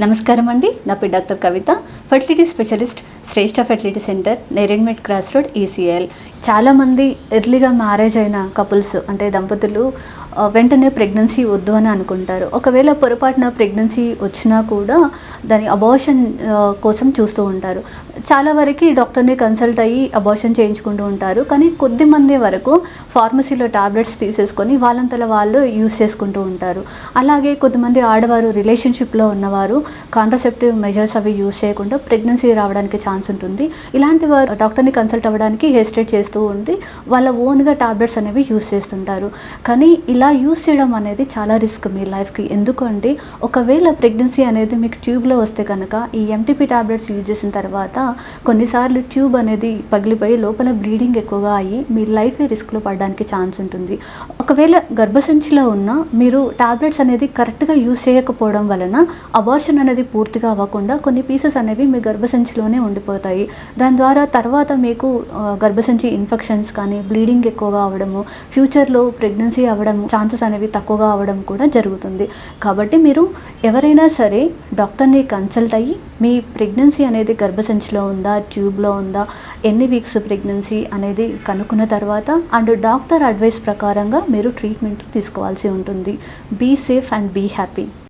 నమస్కారం అండి. నా పేరు doctor Kavitha, fertility specialist, Shreshta fertility centre, Neredmet cross road, ECIL. చాలామంది ఎర్లీగా మ్యారేజ్ అయిన కపుల్స్ అంటే దంపతులు వెంటనే ప్రెగ్నెన్సీ వద్దు అని అనుకుంటారు. ఒకవేళ పొరపాటున ప్రెగ్నెన్సీ వచ్చినా కూడా దాని అబార్షన్ కోసం చూస్తూ ఉంటారు. చాలా వరకు డాక్టర్ని కన్సల్ట్ అయ్యి అబార్షన్ చేయించుకుంటూ ఉంటారు. కానీ కొద్దిమంది వరకు ఫార్మసీలో టాబ్లెట్స్ తీసేసుకొని వాళ్ళంతలో వాళ్ళు యూస్ చేసుకుంటూ ఉంటారు. అలాగే కొద్దిమంది ఆడవారు రిలేషన్షిప్లో ఉన్నవారు కాంట్రసెప్టివ్ మెజర్స్ అవి యూస్ చేయకుండా ప్రెగ్నెన్సీ రావడానికి ఛాన్స్ ఉంటుంది. ఇలాంటి వారు డాక్టర్ని కన్సల్ట్ అవ్వడానికి హెసిటేట్ చేస్తూ ఉండి వాళ్ళ ఓన్గా టాబ్లెట్స్ అనేవి యూస్ చేస్తుంటారు. కానీ ఇలా యూస్ చేయడం అనేది చాలా రిస్క్ మీ లైఫ్కి. ఎందుకంటే ఒకవేళ ప్రెగ్నెన్సీ అనేది మీకు ట్యూబ్లో వస్తే కనుక ఈ ఎంటీపీ టాబ్లెట్స్ యూజ్ చేసిన తర్వాత కొన్నిసార్లు ట్యూబ్ అనేది పగిలిపోయి లోపల బ్లీడింగ్ ఎక్కువగా అయ్యి మీ లైఫ్ రిస్క్లో పడడానికి ఛాన్స్ ఉంటుంది. ఒకవేళ గర్భసంచిలో ఉన్న మీరు టాబ్లెట్స్ అనేది కరెక్ట్గా యూస్ చేయకపోవడం వలన అబార్షన్ అనేది పూర్తిగా అవ్వకుండా కొన్ని పీసెస్ అనేవి మీ గర్భసంచిలోనే ఉండిపోతాయి. దాని ద్వారా తర్వాత మీకు గర్భసంచి ఇన్ఫెక్షన్స్ కానీ బ్లీడింగ్ ఎక్కువగా అవ్వడము, ఫ్యూచర్లో ప్రెగ్నెన్సీ అవ్వడం ఛాన్సెస్ అనేవి తక్కువగా అవ్వడం కూడా జరుగుతుంది. కాబట్టి మీరు ఎవరైనా సరే డాక్టర్ని కన్సల్ట్ అయ్యి మీ ప్రెగ్నెన్సీ అనేది గర్భసంచిలో ఉందా, ట్యూబ్లో ఉందా, ఎన్ని వీక్స్ ప్రెగ్నెన్సీ అనేది కనుక్కున్న తర్వాత అండ్ డాక్టర్ అడ్వైస్ ప్రకారంగా మీరు ట్రీట్మెంట్ తీసుకోవాల్సి ఉంటుంది. Be safe and be happy.